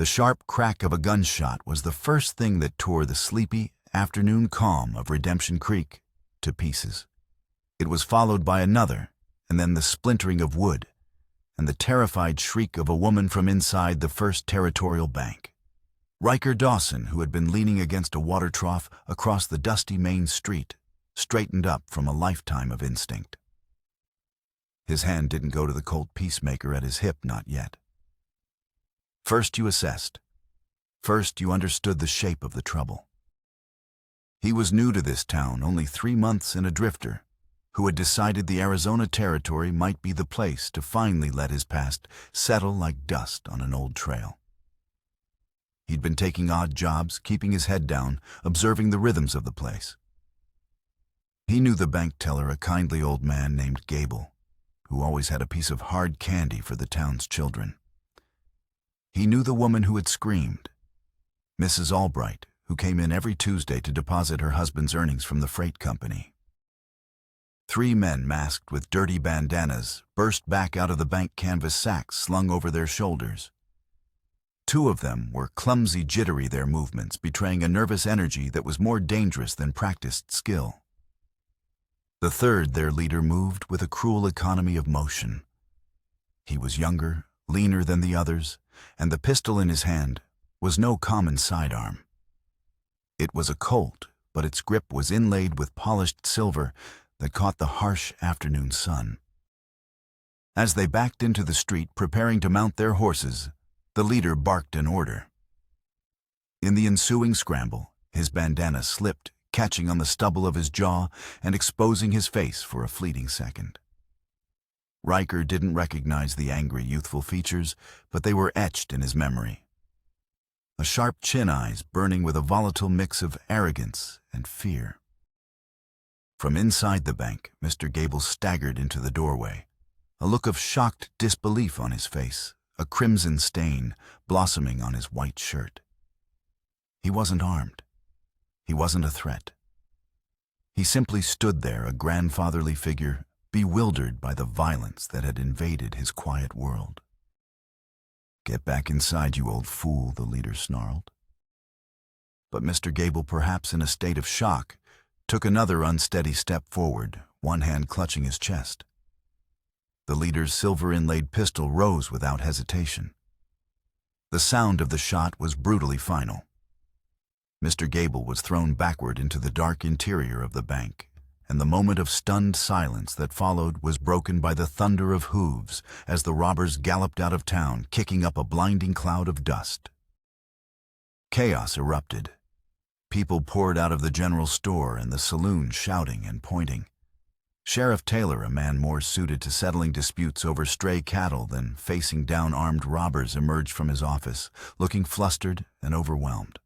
The sharp crack of a gunshot was the first thing that tore the sleepy afternoon calm of Redemption Creek to pieces. It was followed by another, and then the splintering of wood, and the terrified shriek of a woman from inside the First Territorial Bank. Riker Dawson, who had been leaning against a water trough across the dusty main street, straightened up from a lifetime of instinct. His hand didn't go to the Colt peacemaker at his hip, not yet. First you assessed. First you understood the shape of the trouble. He was new to this town, only 3 months and a drifter, who had decided the Arizona Territory might be the place to finally let his past settle like dust on an old trail. He'd been taking odd jobs, keeping his head down, observing the rhythms of the place. He knew the bank teller, a kindly old man named Gable, who always had a piece of hard candy for the town's children. He knew the woman who had screamed, Mrs. Albright, who came in every Tuesday to deposit her husband's earnings from the freight company. 3 men masked with dirty bandanas burst back out of the bank canvas sacks slung over their shoulders. 2 of them were clumsy, jittery, their movements betraying a nervous energy that was more dangerous than practiced skill. The third, their leader, moved with a cruel economy of motion. He was younger, leaner than the others, and the pistol in his hand was no common sidearm. It was a Colt, but its grip was inlaid with polished silver that caught the harsh afternoon sun. As they backed into the street preparing to mount their horses, the leader barked an order. In the ensuing scramble, his bandana slipped, catching on the stubble of his jaw and exposing his face for a fleeting second. Riker didn't recognize the angry, youthful features, but they were etched in his memory. A sharp chin eyes burning with a volatile mix of arrogance and fear. From inside the bank, Mr. Gable staggered into the doorway, a look of shocked disbelief on his face, a crimson stain blossoming on his white shirt. He wasn't armed. He wasn't a threat. He simply stood there, a grandfatherly figure, bewildered by the violence that had invaded his quiet world. "Get back inside, you old fool," the leader snarled. But Mr. Gable, perhaps in a state of shock, took another unsteady step forward, one hand clutching his chest. The leader's silver-inlaid pistol rose without hesitation. The sound of the shot was brutally final. Mr. Gable was thrown backward into the dark interior of the bank, and the moment of stunned silence that followed was broken by the thunder of hooves as the robbers galloped out of town, kicking up a blinding cloud of dust. Chaos erupted. People poured out of the general store and the saloon, shouting and pointing. Sheriff Taylor, a man more suited to settling disputes over stray cattle than facing down armed robbers, emerged from his office, looking flustered and overwhelmed.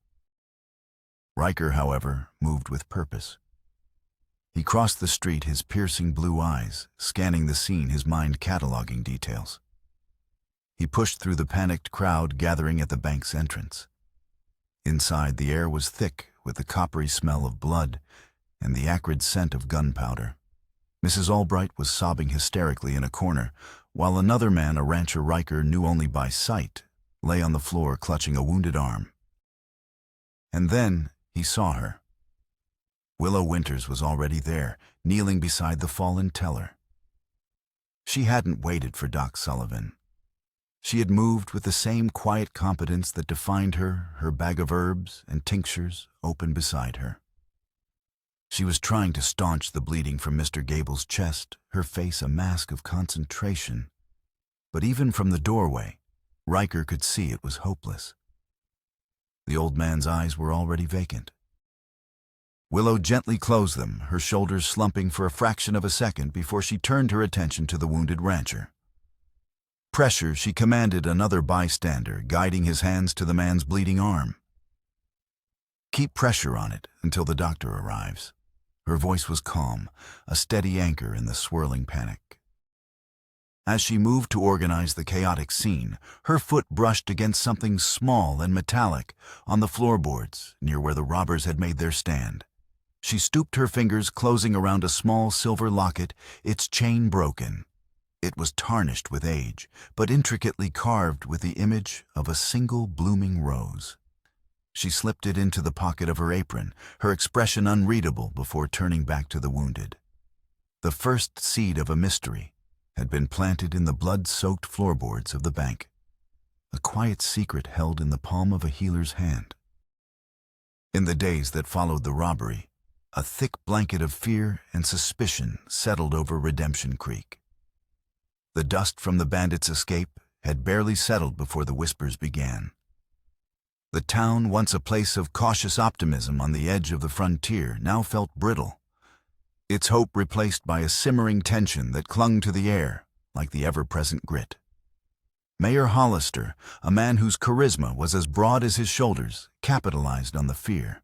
Riker, however, moved with purpose. He crossed the street, his piercing blue eyes scanning the scene, his mind cataloging details. He pushed through the panicked crowd gathering at the bank's entrance. Inside, the air was thick with the coppery smell of blood and the acrid scent of gunpowder. Mrs. Albright was sobbing hysterically in a corner, while another man, a rancher Riker knew only by sight, lay on the floor clutching a wounded arm. And then he saw her. Willow Winters was already there, kneeling beside the fallen teller. She hadn't waited for Doc Sullivan. She had moved with the same quiet competence that defined her, her bag of herbs and tinctures open beside her. She was trying to staunch the bleeding from Mr. Gable's chest, her face a mask of concentration. But even from the doorway, Riker could see it was hopeless. The old man's eyes were already vacant. Willow gently closed them, her shoulders slumping for a fraction of a second before she turned her attention to the wounded rancher. Pressure, she commanded another bystander, guiding his hands to the man's bleeding arm. "Keep pressure on it until the doctor arrives." Her voice was calm, a steady anchor in the swirling panic. As she moved to organize the chaotic scene, her foot brushed against something small and metallic on the floorboards near where the robbers had made their stand. She stooped, her fingers closing around a small silver locket, its chain broken. It was tarnished with age, but intricately carved with the image of a single blooming rose. She slipped it into the pocket of her apron, her expression unreadable before turning back to the wounded. The first seed of a mystery had been planted in the blood-soaked floorboards of the bank, a quiet secret held in the palm of a healer's hand. In the days that followed the robbery, a thick blanket of fear and suspicion settled over Redemption Creek. The dust from the bandits' escape had barely settled before the whispers began. The town, once a place of cautious optimism on the edge of the frontier, now felt brittle, its hope replaced by a simmering tension that clung to the air like the ever-present grit. Mayor Hollister, a man whose charisma was as broad as his shoulders, capitalized on the fear.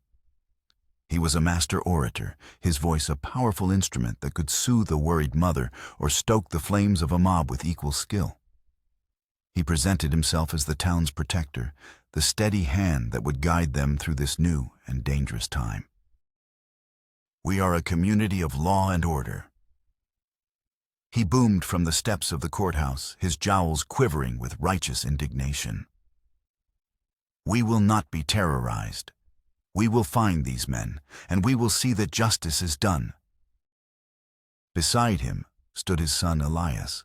He was a master orator, his voice a powerful instrument that could soothe a worried mother or stoke the flames of a mob with equal skill. He presented himself as the town's protector, the steady hand that would guide them through this new and dangerous time. "We are a community of law and order." He boomed from the steps of the courthouse, his jowls quivering with righteous indignation. "We will not be terrorized. We will find these men, and we will see that justice is done." Beside him stood his son Elias.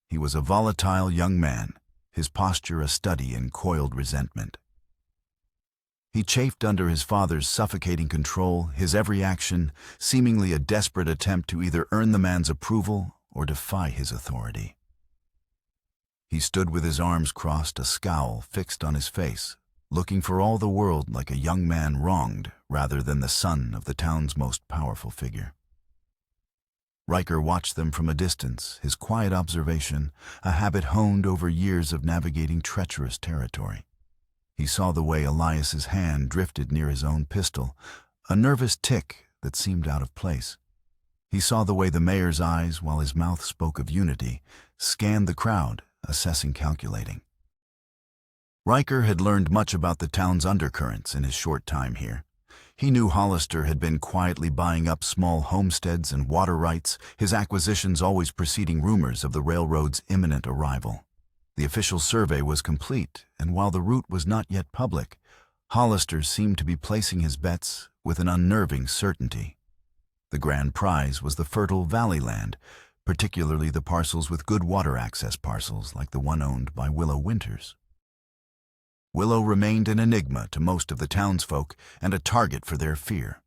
He was a volatile young man, his posture a study in coiled resentment. He chafed under his father's suffocating control, his every action seemingly a desperate attempt to either earn the man's approval or defy his authority. He stood with his arms crossed, a scowl fixed on his face, looking for all the world like a young man wronged rather than the son of the town's most powerful figure. Riker watched them from a distance, his quiet observation, a habit honed over years of navigating treacherous territory. He saw the way Elias's hand drifted near his own pistol, a nervous tick that seemed out of place. He saw the way the mayor's eyes, while his mouth spoke of unity, scanned the crowd, assessing, calculating. Riker had learned much about the town's undercurrents in his short time here. He knew Hollister had been quietly buying up small homesteads and water rights, his acquisitions always preceding rumors of the railroad's imminent arrival. The official survey was complete, and while the route was not yet public, Hollister seemed to be placing his bets with an unnerving certainty. The grand prize was the fertile valley land, particularly the parcels with good water access parcels like the one owned by Willow Winters. Willow remained an enigma to most of the townsfolk and a target for their fear.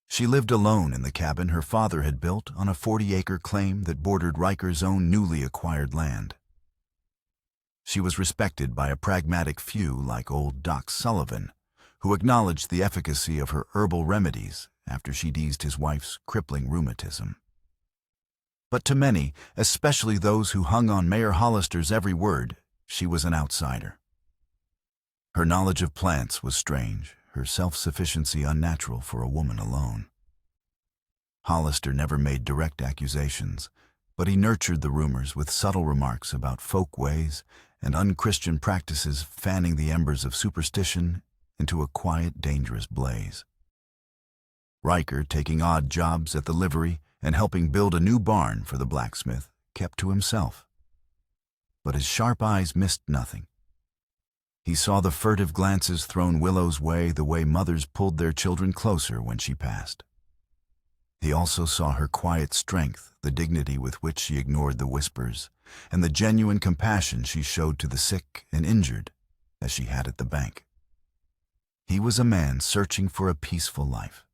She lived alone in the cabin her father had built on a 40-acre claim that bordered Riker's own newly acquired land. She was respected by a pragmatic few like old Doc Sullivan, who acknowledged the efficacy of her herbal remedies after she'd eased his wife's crippling rheumatism. But to many, especially those who hung on Mayor Hollister's every word, she was an outsider. Her knowledge of plants was strange, her self-sufficiency unnatural for a woman alone. Hollister never made direct accusations, but he nurtured the rumors with subtle remarks about folk ways and unchristian practices, fanning the embers of superstition into a quiet, dangerous blaze. Riker, taking odd jobs at the livery and helping build a new barn for the blacksmith, kept to himself. But his sharp eyes missed nothing. He saw the furtive glances thrown Willow's way the way mothers pulled their children closer when she passed. He also saw her quiet strength, the dignity with which she ignored the whispers, and the genuine compassion she showed to the sick and injured, as she had at the bank. He was a man searching for a peaceful life,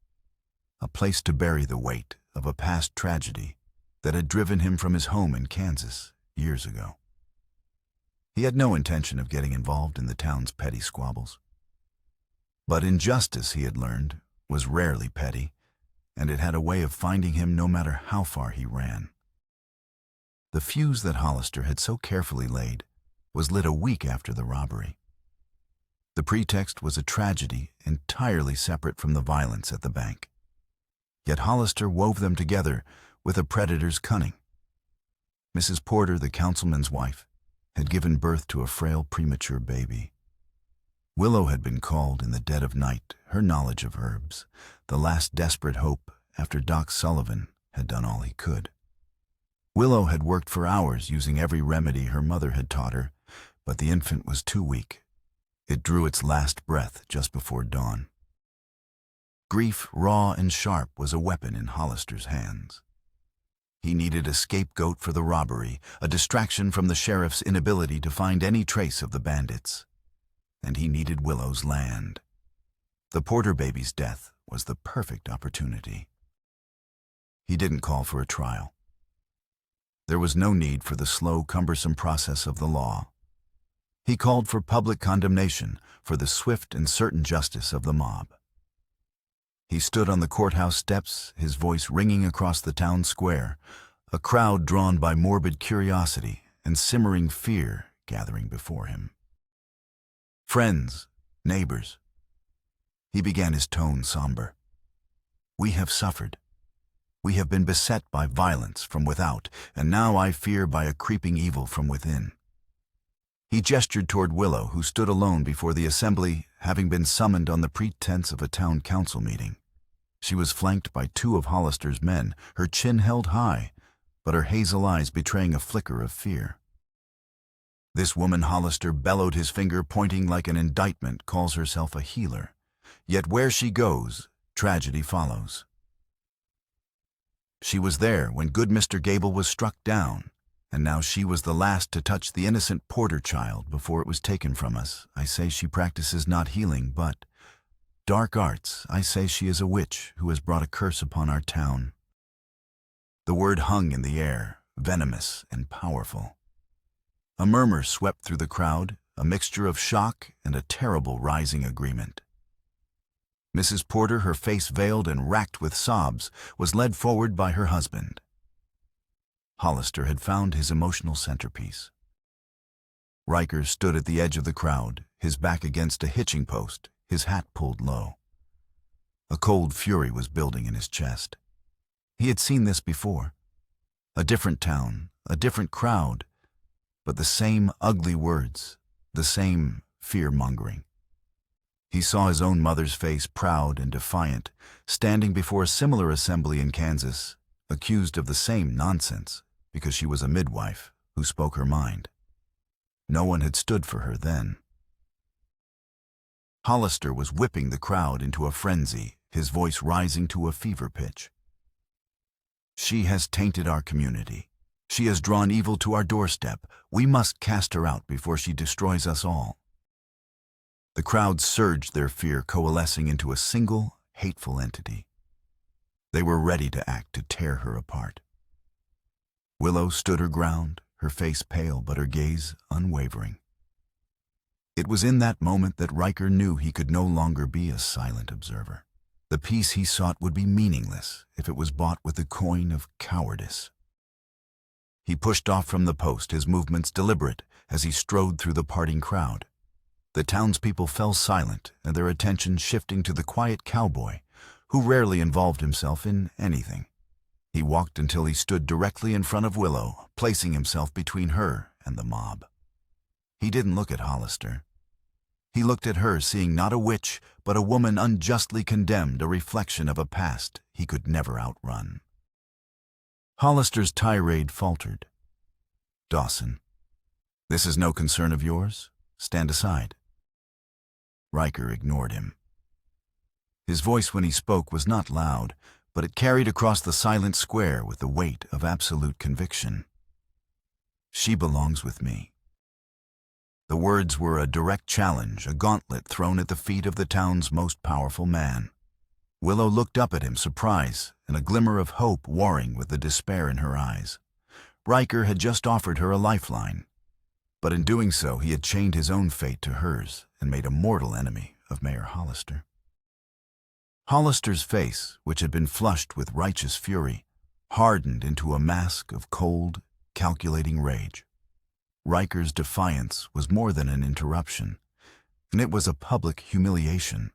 a place to bury the weight of a past tragedy that had driven him from his home in Kansas years ago. He had no intention of getting involved in the town's petty squabbles. But injustice, he had learned, was rarely petty, and it had a way of finding him no matter how far he ran. The fuse that Hollister had so carefully laid was lit a week after the robbery. The pretext was a tragedy entirely separate from the violence at the bank. Yet Hollister wove them together with a predator's cunning. Mrs. Porter, the councilman's wife, had given birth to a frail, premature baby. Willow had been called in the dead of night, her knowledge of herbs, the last desperate hope after Doc Sullivan had done all he could. Willow had worked for hours using every remedy her mother had taught her, but the infant was too weak. It drew its last breath just before dawn. Grief, raw and sharp, was a weapon in Hollister's hands. He needed a scapegoat for the robbery, a distraction from the sheriff's inability to find any trace of the bandits. And he needed Willow's land. The Porter baby's death was the perfect opportunity. He didn't call for a trial. There was no need for the slow, cumbersome process of the law. He called for public condemnation, for the swift and certain justice of the mob. He stood on the courthouse steps, his voice ringing across the town square, a crowd drawn by morbid curiosity and simmering fear gathering before him. Friends, neighbors. He began, his tone somber. We have suffered. We have been beset by violence from without, and now I fear by a creeping evil from within. He gestured toward Willow, who stood alone before the assembly, having been summoned on the pretense of a town council meeting. She was flanked by two of Hollister's men, her chin held high, but her hazel eyes betraying a flicker of fear. This woman, Hollister bellowed, his finger pointing like an indictment, calls herself a healer. Yet where she goes, tragedy follows. She was there when good Mr. Gable was struck down, and now she was the last to touch the innocent Porter child before it was taken from us. I say she practices not healing, but dark arts. I say she is a witch who has brought a curse upon our town. The word hung in the air, venomous and powerful. A murmur swept through the crowd, a mixture of shock and a terrible rising agreement. Mrs. Porter, her face veiled and racked with sobs, was led forward by her husband. Hollister had found his emotional centerpiece. Riker stood at the edge of the crowd, his back against a hitching post, his hat pulled low. A cold fury was building in his chest. He had seen this before. A different town, a different crowd, but the same ugly words, the same fear-mongering. He saw his own mother's face, proud and defiant, standing before a similar assembly in Kansas, accused of the same nonsense because she was a midwife who spoke her mind. No one had stood for her then. Hollister was whipping the crowd into a frenzy, his voice rising to a fever pitch. She has tainted our community. She has drawn evil to our doorstep. We must cast her out before she destroys us all. The crowd surged, their fear coalescing into a single, hateful entity. They were ready to act to tear her apart. Willow stood her ground, her face pale but her gaze unwavering. It was in that moment that Riker knew he could no longer be a silent observer. The peace he sought would be meaningless if it was bought with the coin of cowardice. He pushed off from the post, his movements deliberate as he strode through the parting crowd. The townspeople fell silent, and their attention shifting to the quiet cowboy, who rarely involved himself in anything. He walked until he stood directly in front of Willow, placing himself between her and the mob. He didn't look at Hollister. He looked at her, seeing not a witch, but a woman unjustly condemned, a reflection of a past he could never outrun. Hollister's tirade faltered. Dawson, this is no concern of yours? Stand aside. Riker ignored him. His voice when he spoke was not loud, but it carried across the silent square with the weight of absolute conviction. She belongs with me. The words were a direct challenge, a gauntlet thrown at the feet of the town's most powerful man. Willow looked up at him, surprise and a glimmer of hope warring with the despair in her eyes. Riker had just offered her a lifeline, but in doing so he had chained his own fate to hers and made a mortal enemy of Mayor Hollister. Hollister's face, which had been flushed with righteous fury, hardened into a mask of cold, calculating rage. Riker's defiance was more than an interruption, and it was a public humiliation.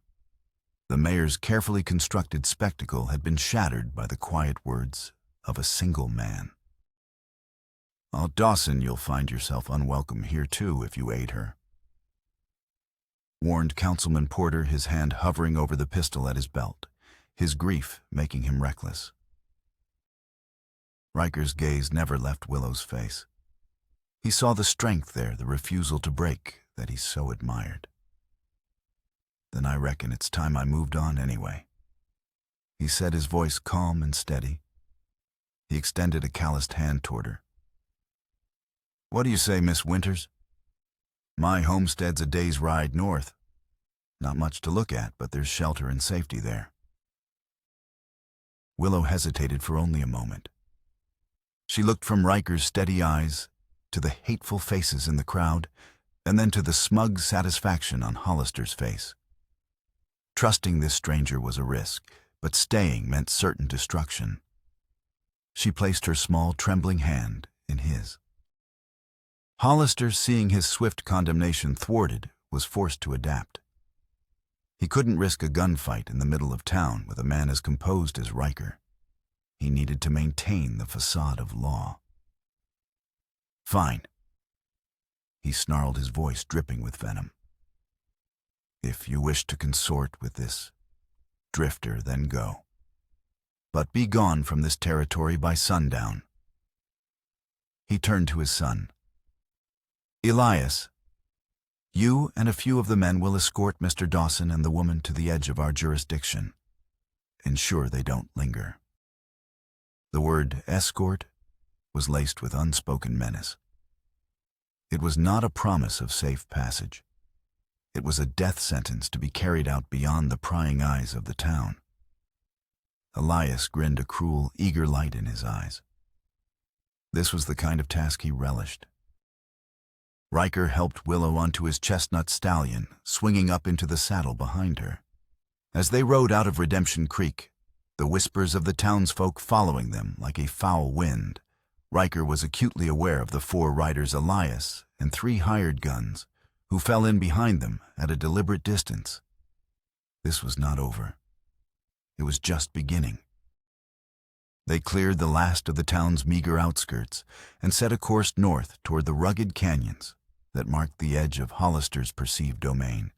The mayor's carefully constructed spectacle had been shattered by the quiet words of a single man. "Oh, Dawson, you'll find yourself unwelcome here too if you aid her," warned Councilman Porter, his hand hovering over the pistol at his belt, his grief making him reckless. Riker's gaze never left Willow's face. He saw the strength there, the refusal to break that he so admired. "Then I reckon it's time I moved on anyway," he said, his voice calm and steady. He extended a calloused hand toward her. "What do you say, Miss Winters? My homestead's a day's ride north. Not much to look at, but there's shelter and safety there." Willow hesitated for only a moment. She looked from Riker's steady eyes to the hateful faces in the crowd, and then to the smug satisfaction on Hollister's face. Trusting this stranger was a risk, but staying meant certain destruction. She placed her small, trembling hand in his. Hollister, seeing his swift condemnation thwarted, was forced to adapt. He couldn't risk a gunfight in the middle of town with a man as composed as Riker. He needed to maintain the facade of law. "Fine," he snarled, his voice dripping with venom. "If you wish to consort with this drifter, then go. But be gone from this territory by sundown." He turned to his son. "Elias, you and a few of the men will escort Mr. Dawson and the woman to the edge of our jurisdiction. Ensure they don't linger." The word escort was laced with unspoken menace. It was not a promise of safe passage. It was a death sentence to be carried out beyond the prying eyes of the town. Elias grinned, a cruel, eager light in his eyes. This was the kind of task he relished. Riker helped Willow onto his chestnut stallion, swinging up into the saddle behind her. As they rode out of Redemption Creek, the whispers of the townsfolk following them like a foul wind, Riker was acutely aware of the 4 riders, Elias and 3 hired guns, who fell in behind them at a deliberate distance. This was not over. It was just beginning. They cleared the last of the town's meager outskirts and set a course north toward the rugged canyons that marked the edge of Hollister's perceived domain.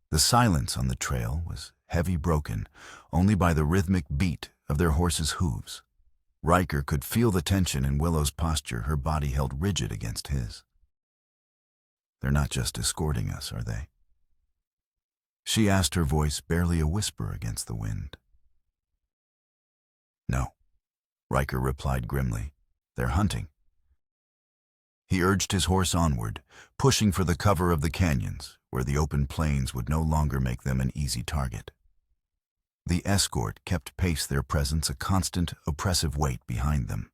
The silence on the trail was heavy, broken only by the rhythmic beat of their horses' hooves. Riker could feel the tension in Willow's posture, her body held rigid against his. "They're not just escorting us, are they?" she asked, her voice barely a whisper against the wind. "No," Riker replied grimly. "They're hunting." He urged his horse onward, pushing for the cover of the canyons, where the open plains would no longer make them an easy target. The escort kept pace, their presence a constant, oppressive weight behind them.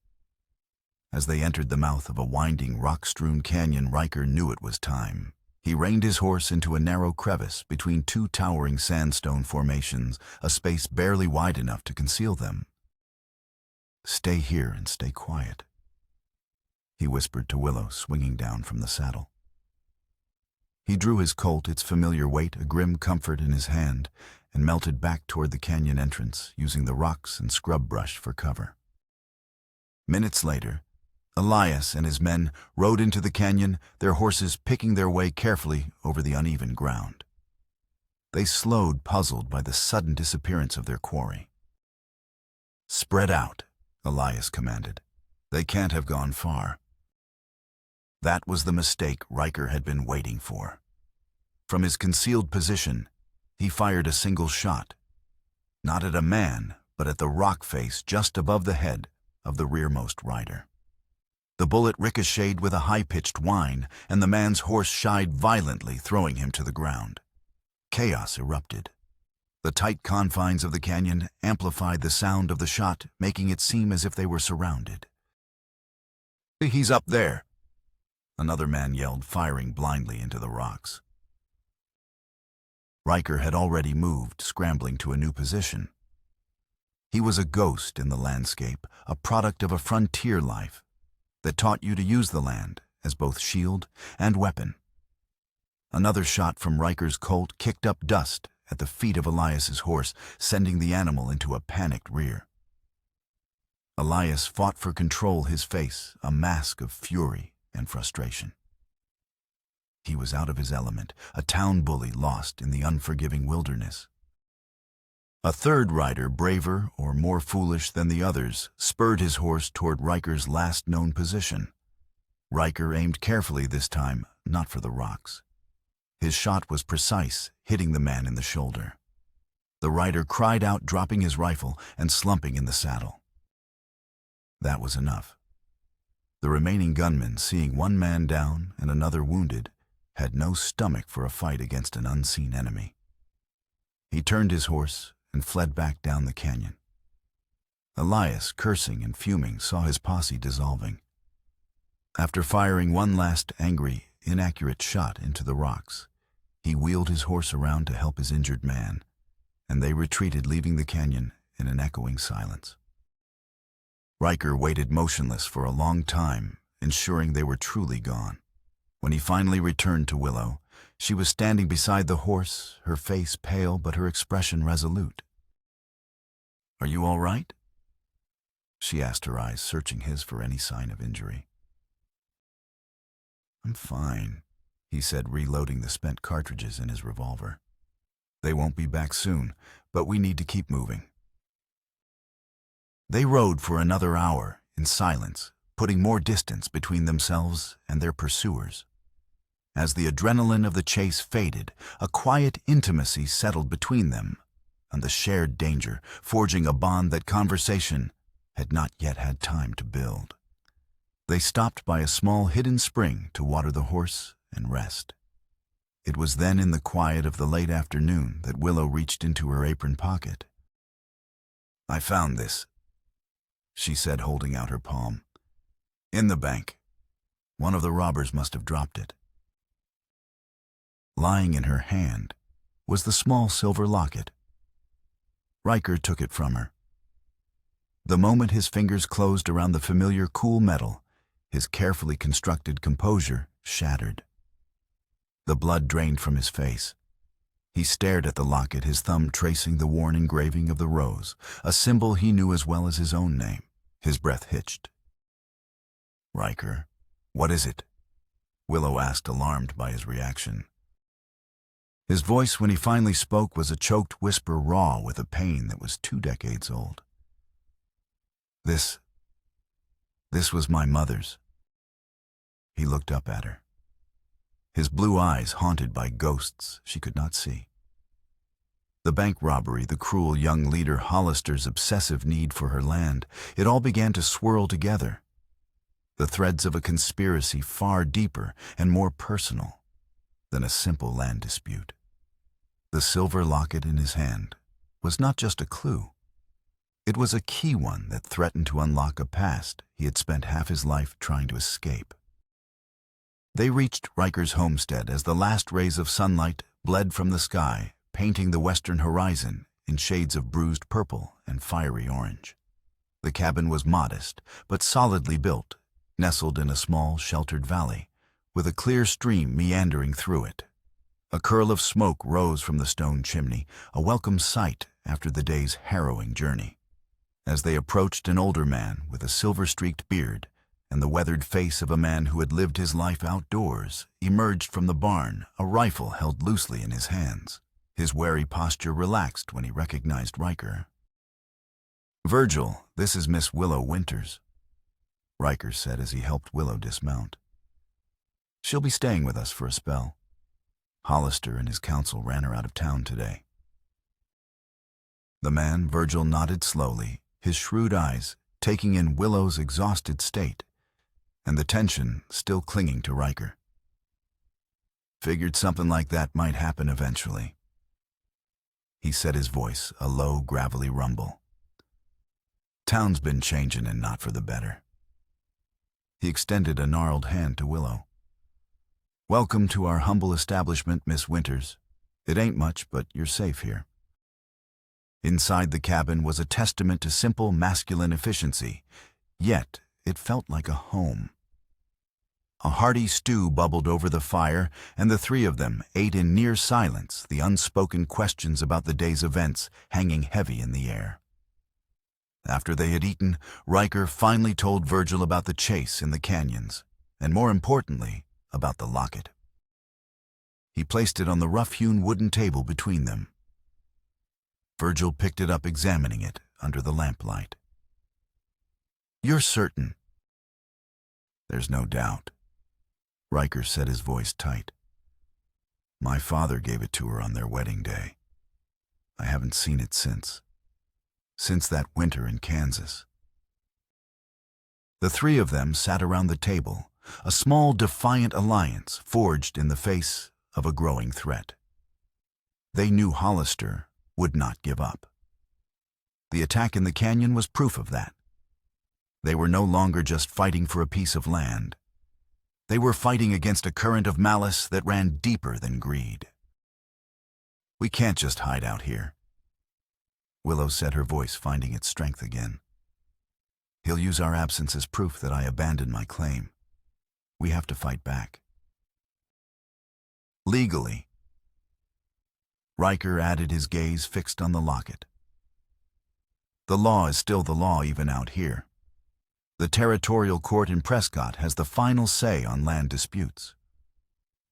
As they entered the mouth of a winding, rock-strewn canyon, Riker knew it was time. He reined his horse into a narrow crevice between 2 towering sandstone formations, a space barely wide enough to conceal them. "Stay here and stay quiet," he whispered to Willow, swinging down from the saddle. He drew his Colt, its familiar weight a grim comfort in his hand, and melted back toward the canyon entrance, using the rocks and scrub brush for cover. Minutes later, Elias and his men rode into the canyon, their horses picking their way carefully over the uneven ground. They slowed, puzzled by the sudden disappearance of their quarry. "Spread out," Elias commanded. "They can't have gone far." That was the mistake Riker had been waiting for. From his concealed position, he fired a single shot, not at a man, but at the rock face just above the head of the rearmost rider. The bullet ricocheted with a high-pitched whine, and the man's horse shied violently, throwing him to the ground. Chaos erupted. The tight confines of the canyon amplified the sound of the shot, making it seem as if they were surrounded. "He's up there," another man yelled, firing blindly into the rocks. Riker had already moved, scrambling to a new position. He was a ghost in the landscape, a product of a frontier life that taught you to use the land as both shield and weapon. Another shot from Riker's Colt kicked up dust at the feet of Elias's horse, sending the animal into a panicked rear. Elias fought for control, his face a mask of fury and frustration. He was out of his element, a town bully lost in the unforgiving wilderness. A third rider, braver or more foolish than the others, spurred his horse toward Riker's last known position. Riker aimed carefully this time, not for the rocks. His shot was precise, hitting the man in the shoulder. The rider cried out, dropping his rifle and slumping in the saddle. That was enough. The remaining gunmen, seeing one man down and another wounded, had no stomach for a fight against an unseen enemy. He turned his horse and fled back down the canyon. Elias, cursing and fuming, saw his posse dissolving. After firing one last angry, inaccurate shot into the rocks, he wheeled his horse around to help his injured man, and they retreated, leaving the canyon in an echoing silence. Riker waited motionless for a long time, ensuring they were truly gone. When he finally returned to Willow, she was standing beside the horse, her face pale but her expression resolute. "Are you all right?" she asked, her eyes searching his for any sign of injury. "I'm fine," he said, reloading the spent cartridges in his revolver. "They won't be back soon, but we need to keep moving." They rode for another hour in silence, putting more distance between themselves and their pursuers. As the adrenaline of the chase faded, a quiet intimacy settled between them, and the shared danger, forging a bond that conversation had not yet had time to build. They stopped by a small hidden spring to water the horse and rest. It was then, in the quiet of the late afternoon, that Willow reached into her apron pocket. "I found this," she said, holding out her palm. "In the bank. One of the robbers must have dropped it." Lying in her hand was the small silver locket. Riker took it from her. The moment his fingers closed around the familiar cool metal, his carefully constructed composure shattered. The blood drained from his face. He stared at the locket, his thumb tracing the worn engraving of the rose, a symbol he knew as well as his own name. His breath hitched. "Riker, what is it?" Willow asked, alarmed by his reaction. His voice, when he finally spoke, was a choked whisper, raw with a pain that was 2 decades old. This was my mother's." He looked up at her, his blue eyes haunted by ghosts she could not see. The bank robbery, the cruel young leader Hollister's obsessive need for her land, it all began to swirl together. The threads of a conspiracy far deeper and more personal than a simple land dispute. The silver locket in his hand was not just a clue. It was a key one that threatened to unlock a past he had spent half his life trying to escape. They reached Riker's homestead as the last rays of sunlight bled from the sky, painting the western horizon in shades of bruised purple and fiery orange. The cabin was modest, but solidly built, nestled in a small, sheltered valley, with a clear stream meandering through it. A curl of smoke rose from the stone chimney, a welcome sight after the day's harrowing journey. As they approached, an older man with a silver-streaked beard and the weathered face of a man who had lived his life outdoors emerged from the barn, a rifle held loosely in his hands. His wary posture relaxed when he recognized Riker. "Virgil, this is Miss Willow Winters," Riker said as he helped Willow dismount. "She'll be staying with us for a spell. Hollister and his council ran her out of town today." The man, Virgil, nodded slowly, his shrewd eyes taking in Willow's exhausted state and the tension still clinging to Riker. "Figured something like that might happen eventually." He set his voice a low, gravelly rumble. "Town's been changing, and not for the better." He extended a gnarled hand to Willow. "Welcome to our humble establishment, Miss Winters. It ain't much, but you're safe here." Inside the cabin was a testament to simple masculine efficiency, yet it felt like a home. A hearty stew bubbled over the fire, and the three of them ate in near silence, the unspoken questions about the day's events hanging heavy in the air. After they had eaten, Riker finally told Virgil about the chase in the canyons, and more importantly, about the locket. He placed it on the rough-hewn wooden table between them. Virgil picked it up, examining it under the lamplight. "You're certain?" "There's no doubt." Riker set his voice tight. "My father gave it to her on their wedding day. I haven't seen it since that winter in Kansas." The three of them sat around the table, a small, defiant alliance forged in the face of a growing threat. They knew Hollister would not give up. The attack in the canyon was proof of that. They were no longer just fighting for a piece of land. They were fighting against a current of malice that ran deeper than greed. "We can't just hide out here." Willow said, her voice finding its strength again. "He'll use our absence as proof that I abandoned my claim. We have to fight back." "Legally." Riker added, his gaze fixed on the locket. "The law is still the law even out here. The territorial court in Prescott has the final say on land disputes.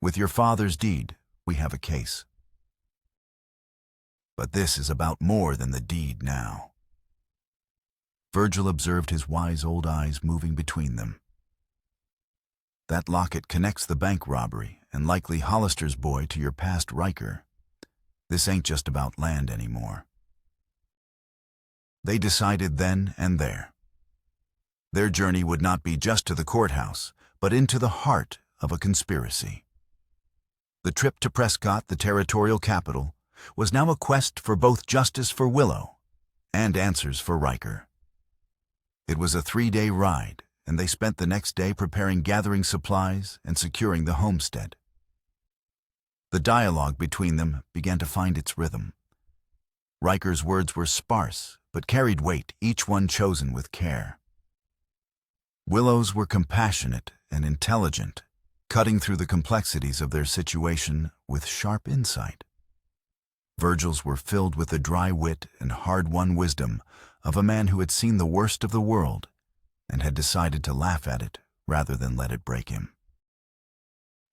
With your father's deed, we have a case. But this is about more than the deed now." Virgil observed his wise old eyes moving between them. "That locket connects the bank robbery and likely Hollister's boy to your past, Riker. This ain't just about land anymore." They decided then and there. Their journey would not be just to the courthouse, but into the heart of a conspiracy. The trip to Prescott, the territorial capital, was now a quest for both justice for Willow and answers for Riker. It was a 3-day ride, and they spent the next day preparing gathering supplies and securing the homestead. The dialogue between them began to find its rhythm. Riker's words were sparse, but carried weight, each one chosen with care. Willow's were compassionate and intelligent, cutting through the complexities of their situation with sharp insight. Virgil's were filled with the dry wit and hard-won wisdom of a man who had seen the worst of the world and had decided to laugh at it rather than let it break him.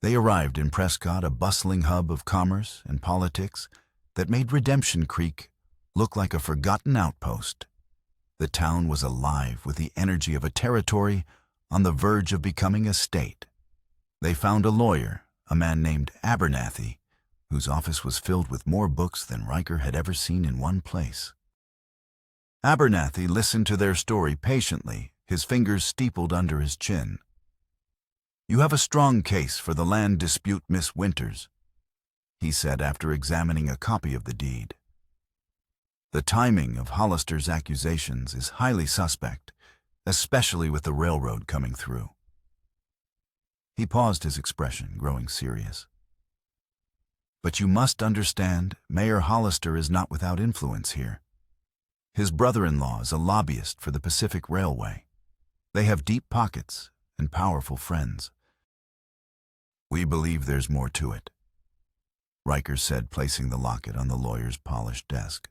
They arrived in Prescott, a bustling hub of commerce and politics that made Redemption Creek look like a forgotten outpost. The town was alive with the energy of a territory on the verge of becoming a state. They found a lawyer, a man named Abernathy, whose office was filled with more books than Riker had ever seen in one place. Abernathy listened to their story patiently, his fingers steepled under his chin. "You have a strong case for the land dispute, Miss Winters," he said after examining a copy of the deed. "The timing of Hollister's accusations is highly suspect, especially with the railroad coming through." He paused, his expression growing serious. "But you must understand, Mayor Hollister is not without influence here. His brother-in-law is a lobbyist for the Pacific Railway. They have deep pockets and powerful friends." "We believe there's more to it," Riker said, placing the locket on the lawyer's polished desk.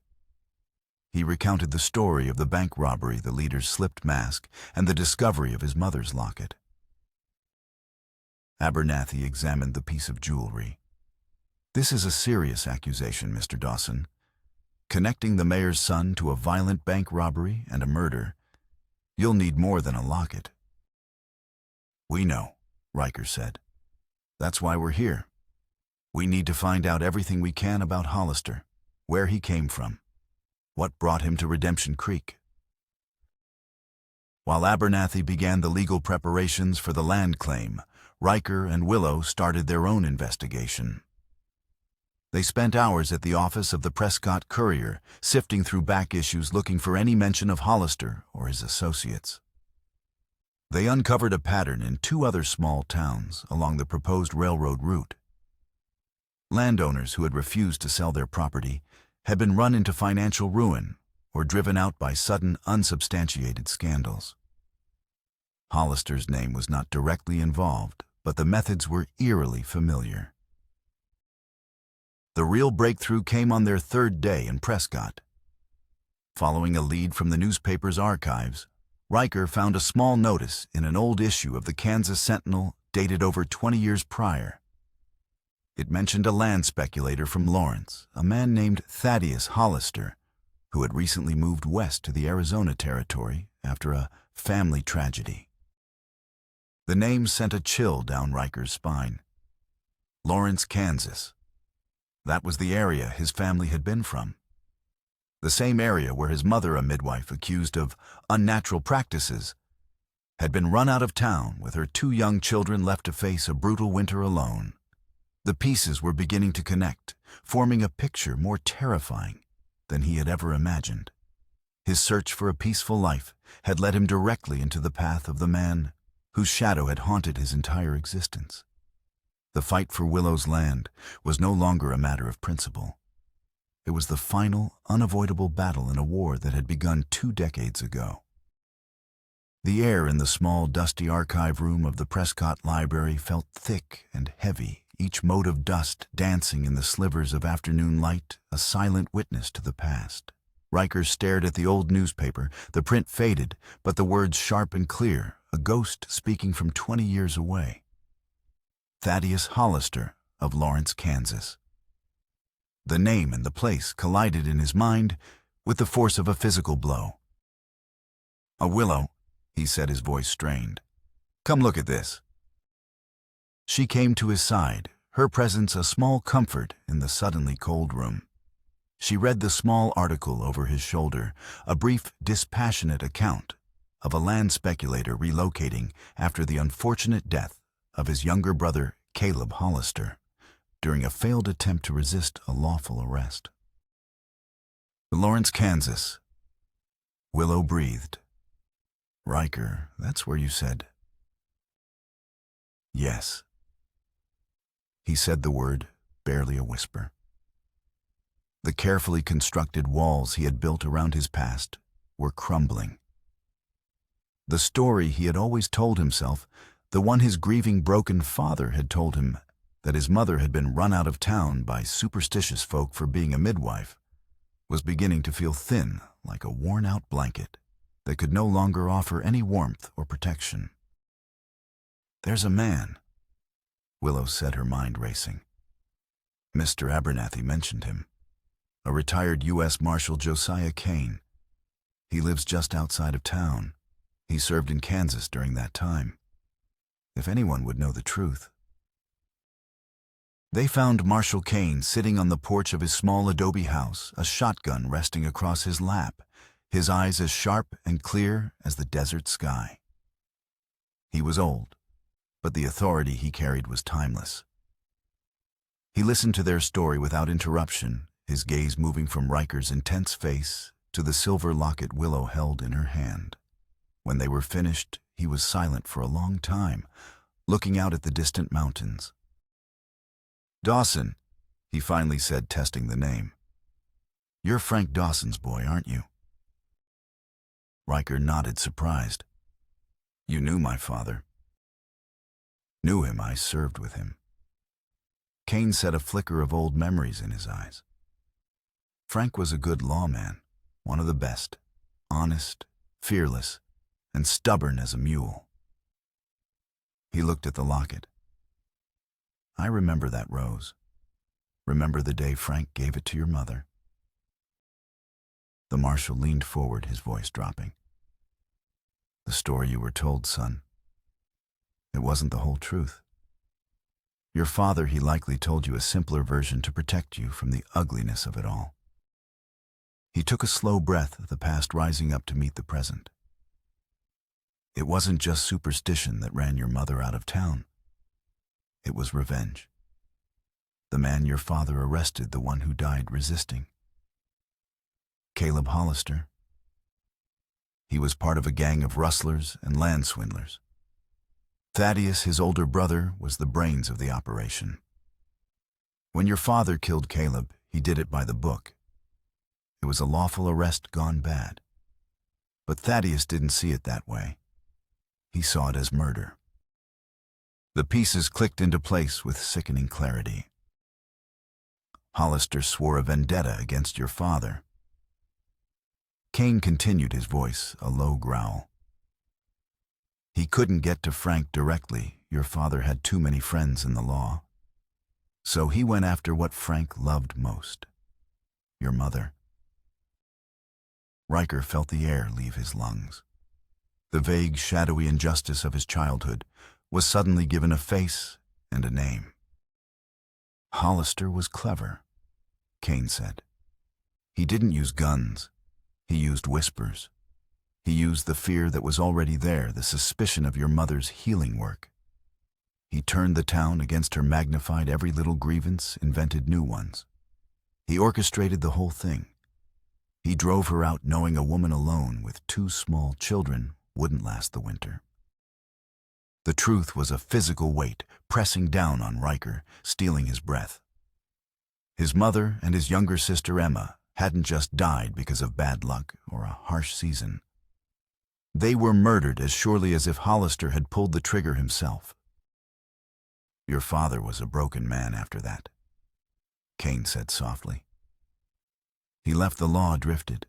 He recounted the story of the bank robbery, the leader's slipped mask, and the discovery of his mother's locket. Abernathy examined the piece of jewelry. "This is a serious accusation, Mr. Dawson. Connecting the mayor's son to a violent bank robbery and a murder, you'll need more than a locket." "We know," Riker said. "That's why we're here. We need to find out everything we can about Hollister, where he came from, what brought him to Redemption Creek." While Abernathy began the legal preparations for the land claim, Riker and Willow started their own investigation. They spent hours at the office of the Prescott Courier, sifting through back issues looking for any mention of Hollister or his associates. They uncovered a pattern in 2 other small towns along the proposed railroad route. Landowners who had refused to sell their property had been run into financial ruin or driven out by sudden, unsubstantiated scandals. Hollister's name was not directly involved, but the methods were eerily familiar. The real breakthrough came on their 3rd day in Prescott. Following a lead from the newspaper's archives, Riker found a small notice in an old issue of the Kansas Sentinel dated over 20 years prior. It mentioned a land speculator from Lawrence, a man named Thaddeus Hollister, who had recently moved west to the Arizona territory after a family tragedy. The name sent a chill down Riker's spine. Lawrence, Kansas. That was the area his family had been from. The same area where his mother, a midwife accused of unnatural practices, had been run out of town with her 2 young children left to face a brutal winter alone. The pieces were beginning to connect, forming a picture more terrifying than he had ever imagined. His search for a peaceful life had led him directly into the path of the man whose shadow had haunted his entire existence. The fight for Willow's land was no longer a matter of principle. It was the final, unavoidable battle in a war that had begun 2 decades ago. The air in the small, dusty archive room of the Prescott Library felt thick and heavy, each mote of dust dancing in the slivers of afternoon light, a silent witness to the past. Riker stared at the old newspaper. The print faded, but the words sharp and clear, a ghost speaking from 20 years away. Thaddeus Hollister of Lawrence, Kansas. The name and the place collided in his mind with the force of a physical blow. "A Willow," he said, his voice strained. "Come look at this." She came to his side, her presence a small comfort in the suddenly cold room. She read the small article over his shoulder, a brief, dispassionate account of a land speculator relocating after the unfortunate death of his younger brother, Caleb Hollister, during a failed attempt to resist a lawful arrest. Lawrence, Kansas. Willow breathed. "Riker, that's where you said." "Yes." He said the word, barely a whisper. The carefully constructed walls he had built around his past were crumbling. The story he had always told himself, the one his grieving, broken father had told him, that his mother had been run out of town by superstitious folk for being a midwife, was beginning to feel thin like a worn-out blanket that could no longer offer any warmth or protection. "There's a man," Willow said, her mind racing. Mr. Abernathy mentioned him. A retired U.S. Marshal, Josiah Kane. He lives just outside of town. He served in Kansas during that time. If anyone would know the truth. They found Marshal Kane sitting on the porch of his small adobe house, a shotgun resting across his lap, his eyes as sharp and clear as the desert sky. He was old, but the authority he carried was timeless. He listened to their story without interruption, his gaze moving from Riker's intense face to the silver locket Willow held in her hand. When they were finished, he was silent for a long time, looking out at the distant mountains. "Dawson," he finally said, testing the name. "You're Frank Dawson's boy, aren't you?" Riker nodded, surprised. "You knew my father." "Knew him, I served with him." Kane said, a flicker of old memories in his eyes. "Frank was a good lawman, one of the best, honest, fearless, and stubborn as a mule." He looked at the locket. "I remember that rose. Remember the day Frank gave it to your mother." The Marshal leaned forward, his voice dropping. "The story you were told, son. It wasn't the whole truth. Your father, he likely told you a simpler version to protect you from the ugliness of it all." He took a slow breath, the past rising up to meet the present. "It wasn't just superstition that ran your mother out of town. It was revenge. The man your father arrested, the one who died resisting. Caleb Hollister. He was part of a gang of rustlers and land swindlers. Thaddeus, his older brother, was the brains of the operation. When your father killed Caleb, he did it by the book. It was a lawful arrest gone bad. But Thaddeus didn't see it that way. He saw it as murder." The pieces clicked into place with sickening clarity. "Hollister swore a vendetta against your father." Kane continued, his voice a low growl. "He couldn't get to Frank directly. Your father had too many friends in the law. So he went after what Frank loved most, your mother. Riker felt the air leave his lungs. The vague, shadowy injustice of his childhood was suddenly given a face and a name. Hollister was clever, Kane said. He didn't use guns. He used whispers. He used the fear that was already there, the suspicion of your mother's healing work. He turned the town against her, magnified every little grievance, invented new ones. He orchestrated the whole thing. He drove her out knowing a woman alone with 2 small children wouldn't last the winter. The truth was a physical weight pressing down on Riker, stealing his breath. His mother and his younger sister Emma hadn't just died because of bad luck or a harsh season. They were murdered as surely as if Hollister had pulled the trigger himself. Your father was a broken man after that, Kane said softly. He left the law drifted.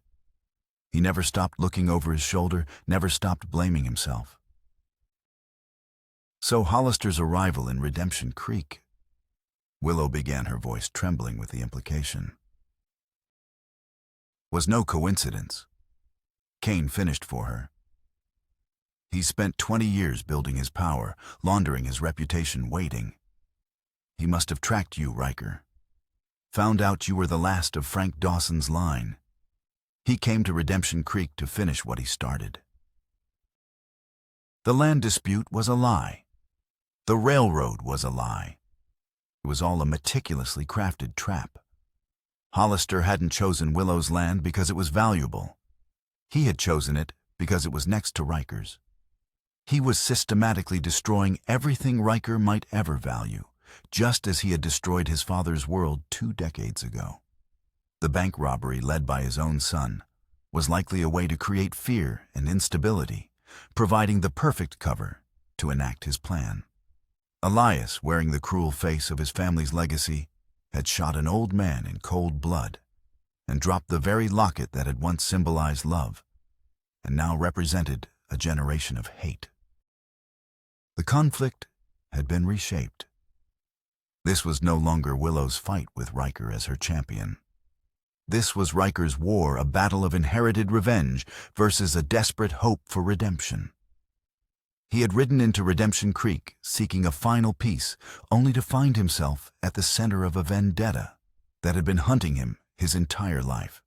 He never stopped looking over his shoulder, never stopped blaming himself. So Hollister's arrival in Redemption Creek, Willow began, her voice trembling with the implication, was no coincidence. Kane finished for her. He spent 20 years building his power, laundering his reputation, waiting. He must have tracked you, Riker. Found out you were the last of Frank Dawson's line. He came to Redemption Creek to finish what he started. The land dispute was a lie. The railroad was a lie. It was all a meticulously crafted trap. Hollister hadn't chosen Willow's land because it was valuable. He had chosen it because it was next to Riker's. He was systematically destroying everything Riker might ever value, just as he had destroyed his father's world 2 decades ago. The bank robbery led by his own son was likely a way to create fear and instability, providing the perfect cover to enact his plan. Elias, wearing the cruel face of his family's legacy, had shot an old man in cold blood and dropped the very locket that had once symbolized love and now represented a generation of hate. The conflict had been reshaped. This was no longer Willow's fight with Riker as her champion. This was Riker's war, a battle of inherited revenge versus a desperate hope for redemption. He had ridden into Redemption Creek, seeking a final peace, only to find himself at the center of a vendetta that had been hunting him his entire life.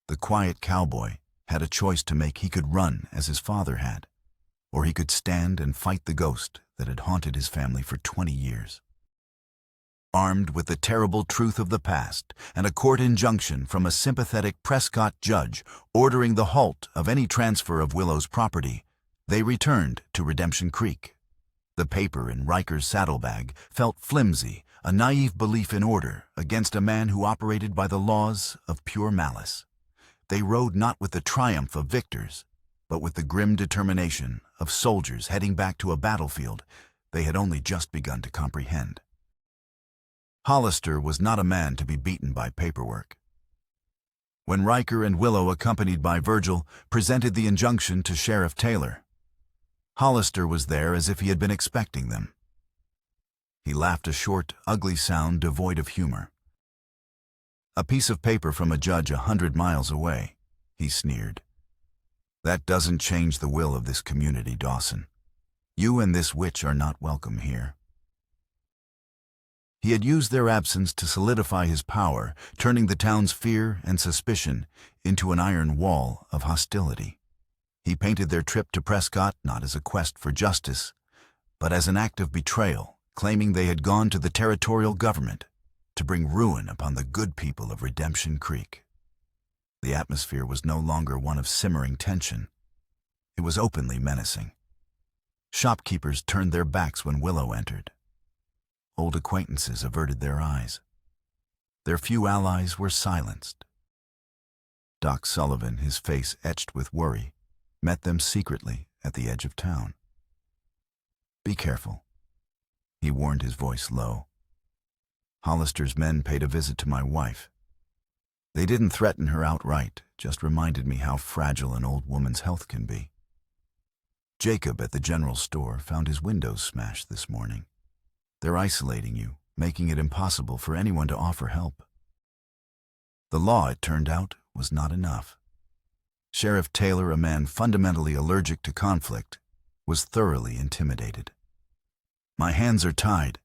The quiet cowboy had a choice to make. He could run as his father had, or he could stand and fight the ghost that had haunted his family for 20 years. Armed with the terrible truth of the past and a court injunction from a sympathetic Prescott judge ordering the halt of any transfer of Willow's property, they returned to Redemption Creek. The paper in Riker's saddlebag felt flimsy, a naive belief in order against a man who operated by the laws of pure malice. They rode not with the triumph of victors, but with the grim determination of soldiers heading back to a battlefield they had only just begun to comprehend. Hollister was not a man to be beaten by paperwork. When Riker and Willow, accompanied by Virgil, presented the injunction to Sheriff Taylor, Hollister was there as if he had been expecting them. He laughed, a short, ugly sound devoid of humor. "A piece of paper from a judge 100 miles away," he sneered. "That doesn't change the will of this community, Dawson. You and this witch are not welcome here." He had used their absence to solidify his power, turning the town's fear and suspicion into an iron wall of hostility. He painted their trip to Prescott not as a quest for justice, but as an act of betrayal, claiming they had gone to the territorial government to bring ruin upon the good people of Redemption Creek. The atmosphere was no longer one of simmering tension. It was openly menacing. Shopkeepers turned their backs when Willow entered. Old acquaintances averted their eyes. Their few allies were silenced. Doc Sullivan, his face etched with worry, met them secretly at the edge of town. "Be careful," he warned, his voice low. "Hollister's men paid a visit to my wife. They didn't threaten her outright, just reminded me how fragile an old woman's health can be. Jacob at the general store found his windows smashed this morning. They're isolating you, making it impossible for anyone to offer help." The law, it turned out, was not enough. Sheriff Taylor, a man fundamentally allergic to conflict, was thoroughly intimidated. "My hands are tied,"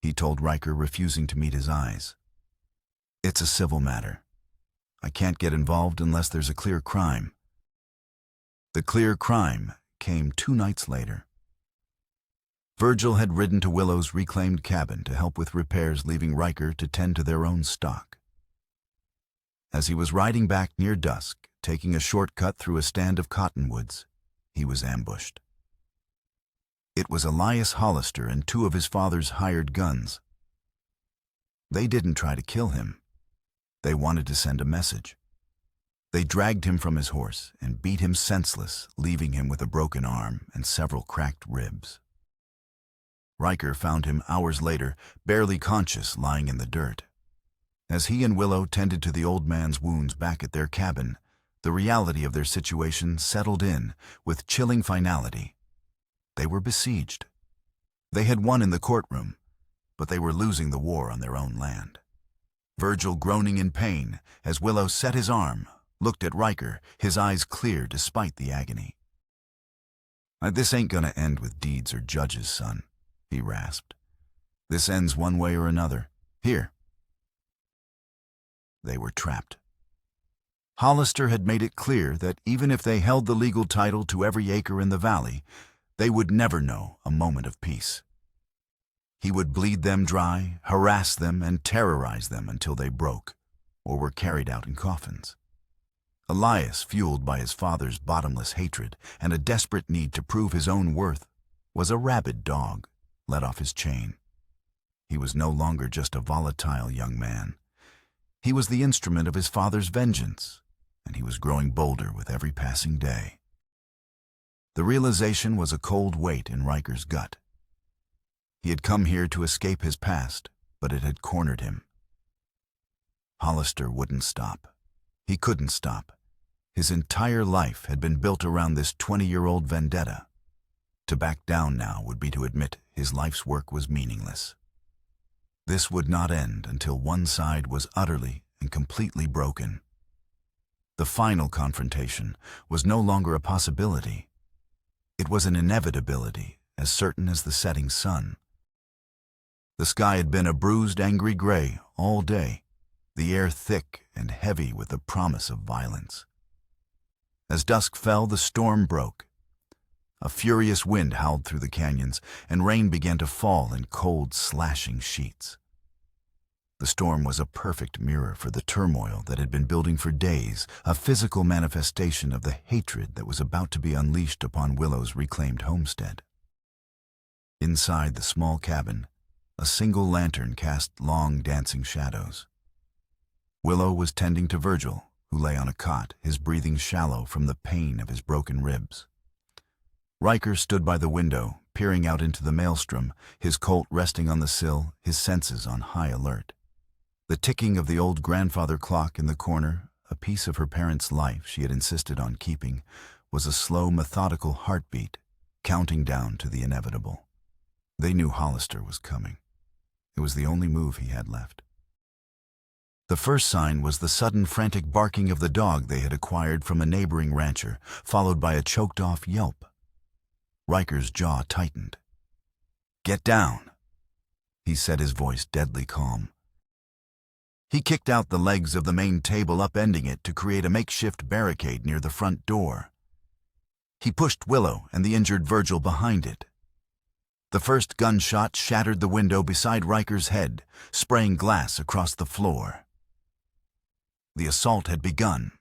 he told Riker, refusing to meet his eyes. "It's a civil matter. I can't get involved unless there's a clear crime." The clear crime came 2 nights later. Virgil had ridden to Willow's reclaimed cabin to help with repairs, leaving Riker to tend to their own stock. As he was riding back near dusk, taking a shortcut through a stand of cottonwoods, he was ambushed. It was Elias Hollister and 2 of his father's hired guns. They didn't try to kill him. They wanted to send a message. They dragged him from his horse and beat him senseless, leaving him with a broken arm and several cracked ribs. Riker found him hours later, barely conscious, lying in the dirt. As he and Willow tended to the old man's wounds back at their cabin, the reality of their situation settled in with chilling finality. They were besieged. They had won in the courtroom, but they were losing the war on their own land. Virgil, groaning in pain, as Willow set his arm, looked at Riker, his eyes clear despite the agony. "This ain't gonna end with deeds or judges, son," he rasped. "This ends one way or another. Here." They were trapped. Hollister had made it clear that even if they held the legal title to every acre in the valley, they would never know a moment of peace. He would bleed them dry, harass them, and terrorize them until they broke, or were carried out in coffins. Elias, fueled by his father's bottomless hatred and a desperate need to prove his own worth, was a rabid dog, let off his chain. He was no longer just a volatile young man. He was the instrument of his father's vengeance, and he was growing bolder with every passing day. The realization was a cold weight in Riker's gut. He had come here to escape his past, but it had cornered him. Hollister wouldn't stop. He couldn't stop. His entire life had been built around this 20-year-old vendetta. To back down now would be to admit his life's work was meaningless. This would not end until one side was utterly and completely broken. The final confrontation was no longer a possibility. It was an inevitability, as certain as the setting sun. The sky had been a bruised, angry gray all day, the air thick and heavy with the promise of violence. As dusk fell, the storm broke. A furious wind howled through the canyons, and rain began to fall in cold, slashing sheets. The storm was a perfect mirror for the turmoil that had been building for days, a physical manifestation of the hatred that was about to be unleashed upon Willow's reclaimed homestead. Inside the small cabin, a single lantern cast long, dancing shadows. Willow was tending to Virgil, who lay on a cot, his breathing shallow from the pain of his broken ribs. Riker stood by the window, peering out into the maelstrom, his Colt resting on the sill, his senses on high alert. The ticking of the old grandfather clock in the corner, a piece of her parents' life she had insisted on keeping, was a slow, methodical heartbeat, counting down to the inevitable. They knew Hollister was coming. It was the only move he had left. The first sign was the sudden frantic barking of the dog they had acquired from a neighboring rancher, followed by a choked-off yelp. Riker's jaw tightened. "Get down," he said, his voice deadly calm. He kicked out the legs of the main table, upending it to create a makeshift barricade near the front door. He pushed Willow and the injured Virgil behind it. The first gunshot shattered the window beside Riker's head, spraying glass across the floor. The assault had begun.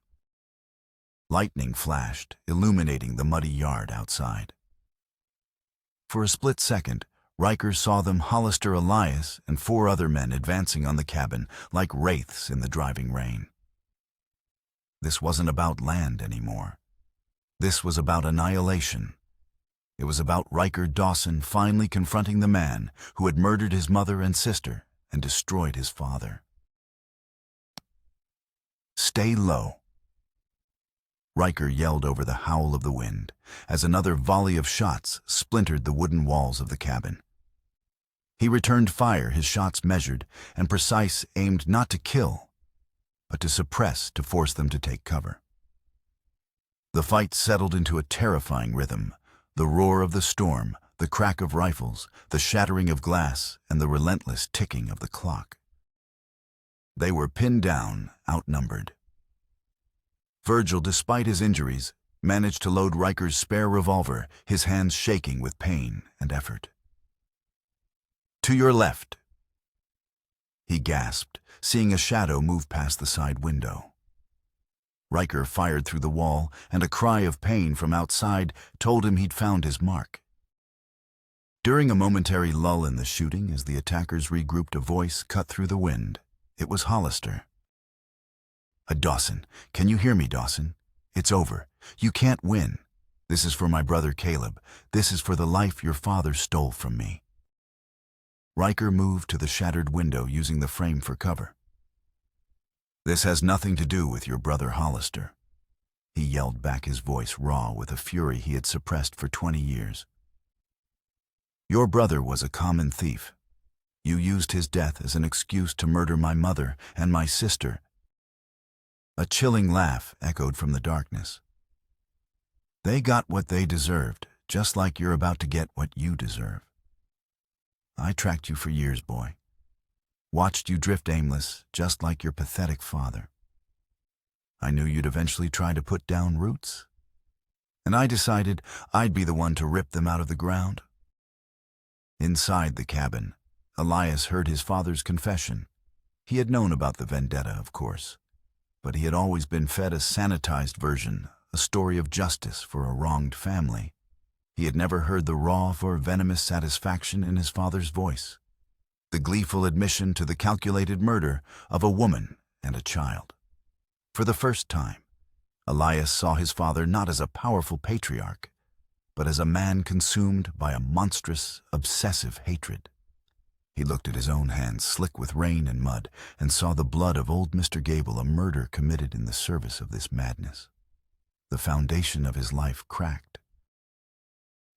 Lightning flashed, illuminating the muddy yard outside. For a split second, Riker saw them, Hollister, Elias, and 4 other men advancing on the cabin like wraiths in the driving rain. This wasn't about land anymore. This was about annihilation. It was about Riker Dawson finally confronting the man who had murdered his mother and sister and destroyed his father. "Stay low," Riker yelled over the howl of the wind, as another volley of shots splintered the wooden walls of the cabin. He returned fire, his shots measured and precise, aimed not to kill, but to suppress, to force them to take cover. The fight settled into a terrifying rhythm. The roar of the storm, the crack of rifles, the shattering of glass, and the relentless ticking of the clock. They were pinned down, outnumbered. Virgil, despite his injuries, managed to load Riker's spare revolver, his hands shaking with pain and effort. "To your left," he gasped, seeing a shadow move past the side window. Riker fired through the wall, and a cry of pain from outside told him he'd found his mark. During a momentary lull in the shooting, as the attackers regrouped, a voice cut through the wind. It was Hollister. "Dawson, can you hear me, Dawson? It's over. You can't win. This is for my brother Caleb. This is for the life your father stole from me." Riker moved to the shattered window, using the frame for cover. "This has nothing to do with your brother Hollister," he yelled back, his voice raw with a fury he had suppressed for 20 years. "Your brother was a common thief. You used his death as an excuse to murder my mother and my sister." A chilling laugh echoed from the darkness. "They got what they deserved, just like you're about to get what you deserve. I tracked you for years, boy. Watched you drift aimless, just like your pathetic father. I knew you'd eventually try to put down roots, and I decided I'd be the one to rip them out of the ground." Inside the cabin, Elias heard his father's confession. He had known about the vendetta, of course, but he had always been fed a sanitized version, a story of justice for a wronged family. He had never heard the raw or venomous satisfaction in his father's voice, the gleeful admission to the calculated murder of a woman and a child. For the first time, Elias saw his father not as a powerful patriarch, but as a man consumed by a monstrous, obsessive hatred. He looked at his own hands, slick with rain and mud, and saw the blood of old Mr. Gable, a murder committed in the service of this madness. The foundation of his life cracked.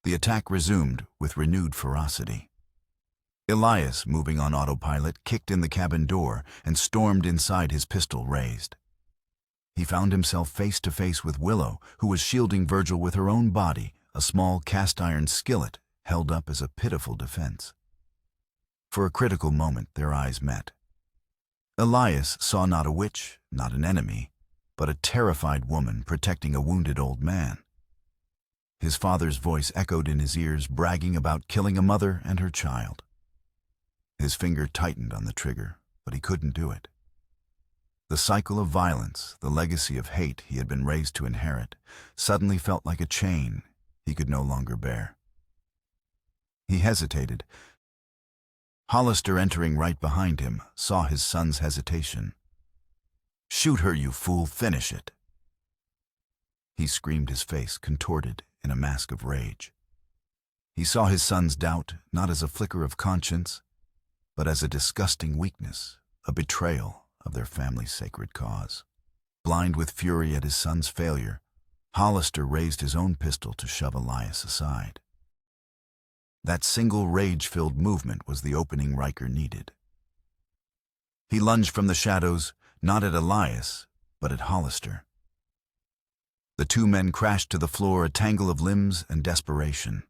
The attack resumed with renewed ferocity. Elias, moving on autopilot, kicked in the cabin door and stormed inside, his pistol raised. He found himself face to face with Willow, who was shielding Virgil with her own body, a small cast-iron skillet held up as a pitiful defense. For a critical moment, their eyes met. Elias saw not a witch, not an enemy, but a terrified woman protecting a wounded old man. His father's voice echoed in his ears, bragging about killing a mother and her child. His finger tightened on the trigger, but he couldn't do it. The cycle of violence, the legacy of hate he had been raised to inherit, suddenly felt like a chain he could no longer bear. He hesitated. Hollister, entering right behind him, saw his son's hesitation. "Shoot her, you fool, finish it!" He screamed, his face contorted in a mask of rage. He saw his son's doubt not as a flicker of conscience, but as a disgusting weakness, a betrayal of their family's sacred cause. Blind with fury at his son's failure, Hollister raised his own pistol to shove Elias aside. That single rage-filled movement was the opening Riker needed. He lunged from the shadows, not at Elias, but at Hollister. The two men crashed to the floor, a tangle of limbs and desperation.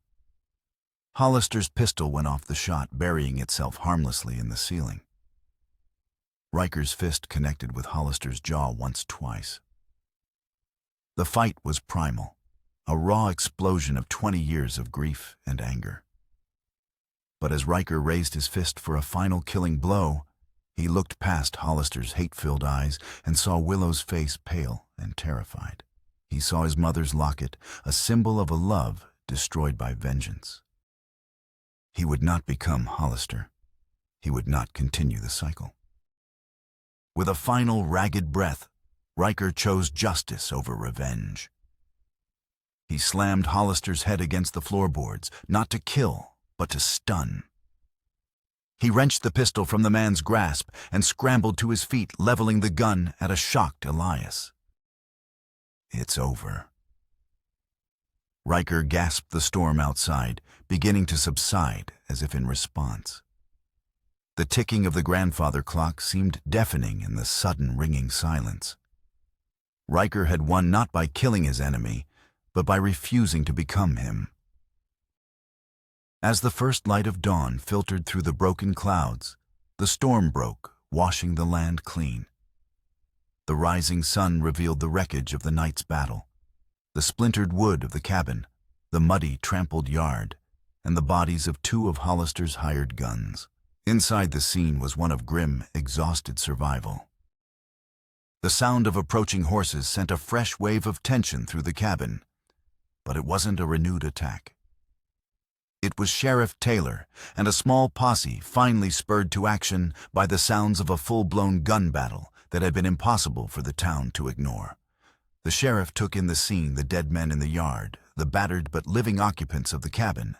Hollister's pistol went off the shot, burying itself harmlessly in the ceiling. Riker's fist connected with Hollister's jaw once, twice. The fight was primal, a raw explosion of 20 years of grief and anger. But as Riker raised his fist for a final killing blow, he looked past Hollister's hate-filled eyes and saw Willow's face, pale and terrified. He saw his mother's locket, a symbol of a love destroyed by vengeance. He would not become Hollister. He would not continue the cycle. With a final ragged breath, Riker chose justice over revenge. He slammed Hollister's head against the floorboards, not to kill, but to stun. He wrenched the pistol from the man's grasp and scrambled to his feet, leveling the gun at a shocked Elias. "It's over." Riker gasped, the storm outside, beginning to subside as if in response. The ticking of the grandfather clock seemed deafening in the sudden ringing silence. Riker had won not by killing his enemy, but by refusing to become him. As the first light of dawn filtered through the broken clouds, the storm broke, washing the land clean. The rising sun revealed the wreckage of the night's battle, the splintered wood of the cabin, the muddy, trampled yard, and the bodies of two of Hollister's hired guns. Inside the scene was one of grim, exhausted survival. The sound of approaching horses sent a fresh wave of tension through the cabin, but it wasn't a renewed attack. It was Sheriff Taylor and a small posse finally spurred to action by the sounds of a full-blown gun battle that had been impossible for the town to ignore. The sheriff took in the scene, the dead men in the yard, the battered but living occupants of the cabin,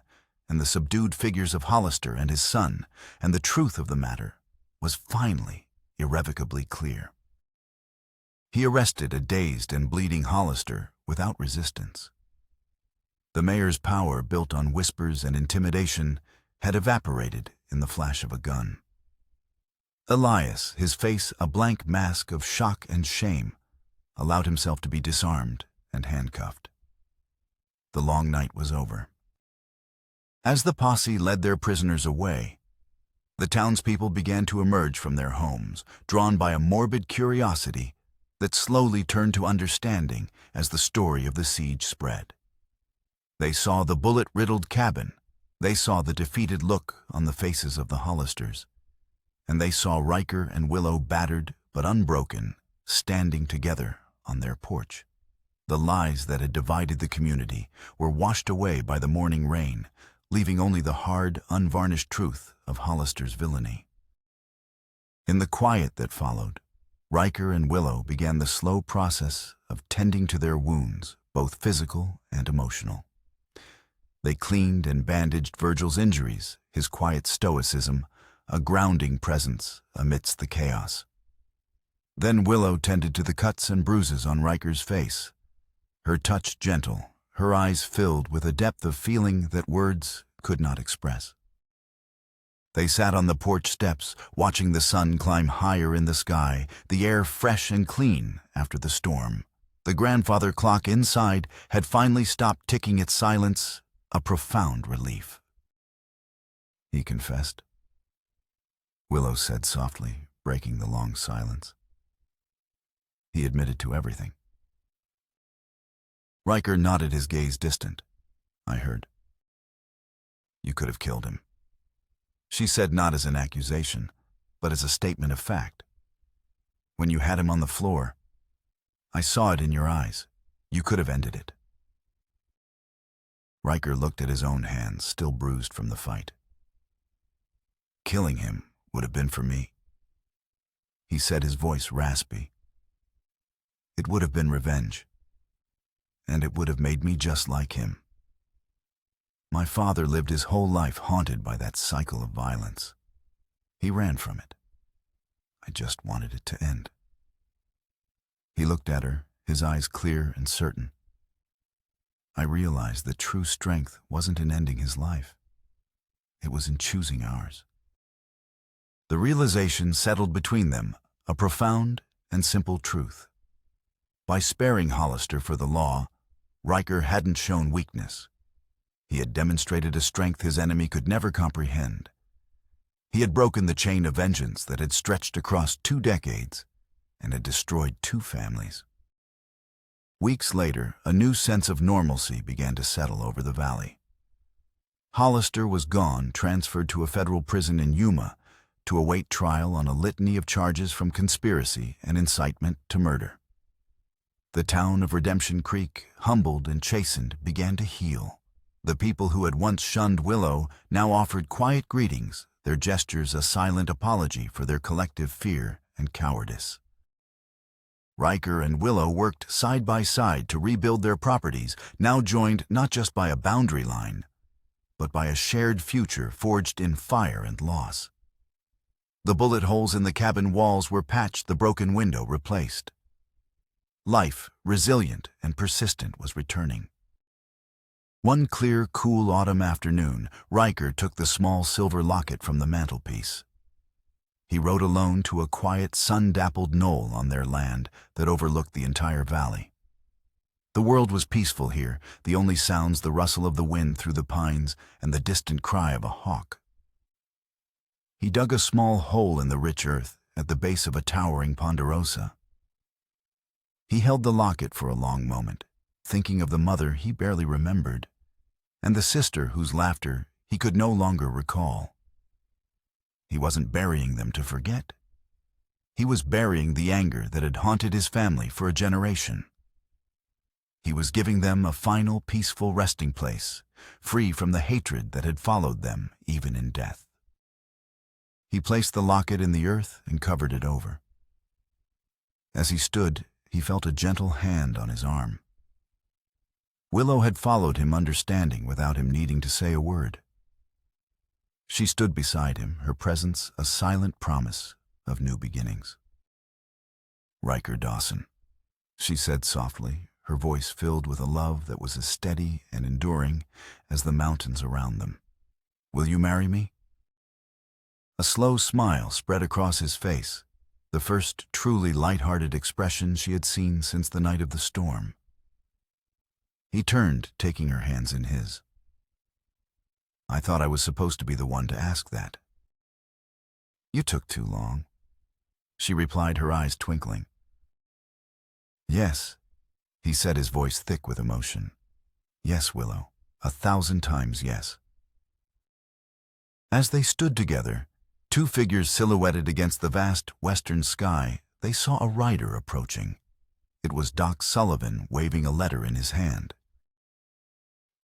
and the subdued figures of Hollister and his son, and the truth of the matter was finally irrevocably clear. He arrested a dazed and bleeding Hollister without resistance. The mayor's power, built on whispers and intimidation, had evaporated in the flash of a gun. Elias, his face a blank mask of shock and shame, allowed himself to be disarmed and handcuffed. The long night was over. As the posse led their prisoners away, the townspeople began to emerge from their homes, drawn by a morbid curiosity that slowly turned to understanding as the story of the siege spread. They saw the bullet-riddled cabin, they saw the defeated look on the faces of the Hollisters, and they saw Riker and Willow battered but unbroken, standing together on their porch. The lies that had divided the community were washed away by the morning rain, leaving only the hard, unvarnished truth of Hollister's villainy. In the quiet that followed, Riker and Willow began the slow process of tending to their wounds, both physical and emotional. They cleaned and bandaged Virgil's injuries, his quiet stoicism, a grounding presence amidst the chaos. Then Willow tended to the cuts and bruises on Riker's face, her touch gentle, her eyes filled with a depth of feeling that words could not express. They sat on the porch steps, watching the sun climb higher in the sky, the air fresh and clean after the storm. The grandfather clock inside had finally stopped ticking its silence, a profound relief. "He confessed," Willow said softly, breaking the long silence. "He admitted to everything." Riker nodded, his gaze distant. "I heard." "You could have killed him," she said, not as an accusation, but as a statement of fact. "When you had him on the floor, I saw it in your eyes. You could have ended it." Riker looked at his own hands, still bruised from the fight. "Killing him would have been for me," he said, his voice raspy. "It would have been revenge, and it would have made me just like him. My father lived his whole life haunted by that cycle of violence. He ran from it. I just wanted it to end." He looked at her, his eyes clear and certain. "I realized that true strength wasn't in ending his life. It was in choosing ours." The realization settled between them, a profound and simple truth. By sparing Hollister for the law, Riker hadn't shown weakness. He had demonstrated a strength his enemy could never comprehend. He had broken the chain of vengeance that had stretched across 2 decades and had destroyed 2 families. Weeks later, a new sense of normalcy began to settle over the valley. Hollister was gone, transferred to a federal prison in Yuma to await trial on a litany of charges from conspiracy and incitement to murder. The town of Redemption Creek, humbled and chastened, began to heal. The people who had once shunned Willow now offered quiet greetings, their gestures a silent apology for their collective fear and cowardice. Riker and Willow worked side by side to rebuild their properties, now joined not just by a boundary line, but by a shared future forged in fire and loss. The bullet holes in the cabin walls were patched, the broken window replaced. Life, resilient and persistent, was returning. One clear, cool autumn afternoon, Riker took the small silver locket from the mantelpiece. He rode alone to a quiet, sun-dappled knoll on their land that overlooked the entire valley. The world was peaceful here, the only sounds the rustle of the wind through the pines and the distant cry of a hawk. He dug a small hole in the rich earth at the base of a towering ponderosa. He held the locket for a long moment, thinking of the mother he barely remembered, and the sister whose laughter he could no longer recall. He wasn't burying them to forget. He was burying the anger that had haunted his family for a generation. He was giving them a final peaceful resting place, free from the hatred that had followed them even in death. He placed the locket in the earth and covered it over. As he stood, he felt a gentle hand on his arm. Willow had followed him understanding without him needing to say a word. She stood beside him, her presence a silent promise of new beginnings. "Riker Dawson," she said softly, her voice filled with a love that was as steady and enduring as the mountains around them. "Will you marry me?" A slow smile spread across his face, the first truly light-hearted expression she had seen since the night of the storm. He turned, taking her hands in his. "I thought I was supposed to be the one to ask that." "You took too long," she replied, her eyes twinkling. "Yes," he said, his voice thick with emotion. "Yes, Willow, 1,000 times yes." As they stood together, two figures silhouetted against the vast western sky, they saw a rider approaching. It was Doc Sullivan waving a letter in his hand.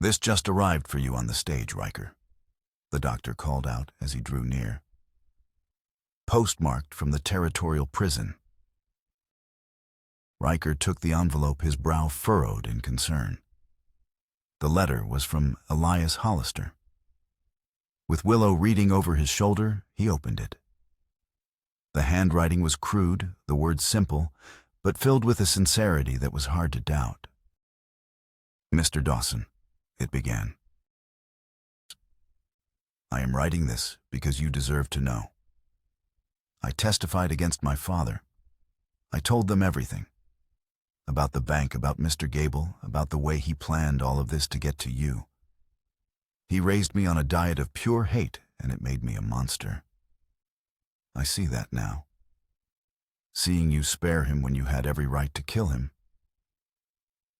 "This just arrived for you on the stage, Riker," the doctor called out as he drew near. "Postmarked from the territorial prison." Riker took the envelope, his brow furrowed in concern. The letter was from Elias Hollister. With Willow reading over his shoulder, he opened it. The handwriting was crude, the words simple, but filled with a sincerity that was hard to doubt. "Mr. Dawson," it began, "I am writing this because you deserve to know. I testified against my father. I told them everything. About the bank, about Mr. Gable, about the way he planned all of this to get to you. He raised me on a diet of pure hate, and it made me a monster. I see that now. Seeing you spare him when you had every right to kill him,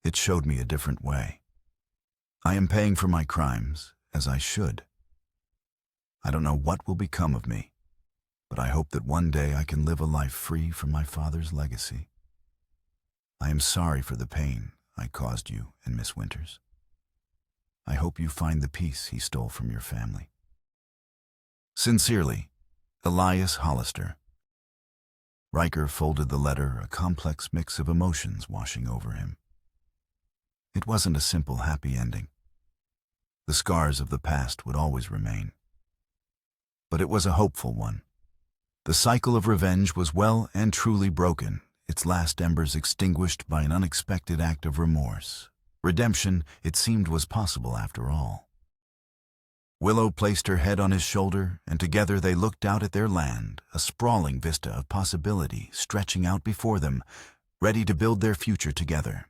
it showed me a different way. I am paying for my crimes, as I should. I don't know what will become of me, but I hope that one day I can live a life free from my father's legacy. I am sorry for the pain I caused you and Miss Winters. I hope you find the peace he stole from your family. Sincerely, Elias Hollister." Riker folded the letter, a complex mix of emotions washing over him. It wasn't a simple happy ending. The scars of the past would always remain. But it was a hopeful one. The cycle of revenge was well and truly broken, its last embers extinguished by an unexpected act of remorse. Redemption, it seemed, was possible after all. Willow placed her head on his shoulder, and together they looked out at their land, a sprawling vista of possibility stretching out before them, ready to build their future together.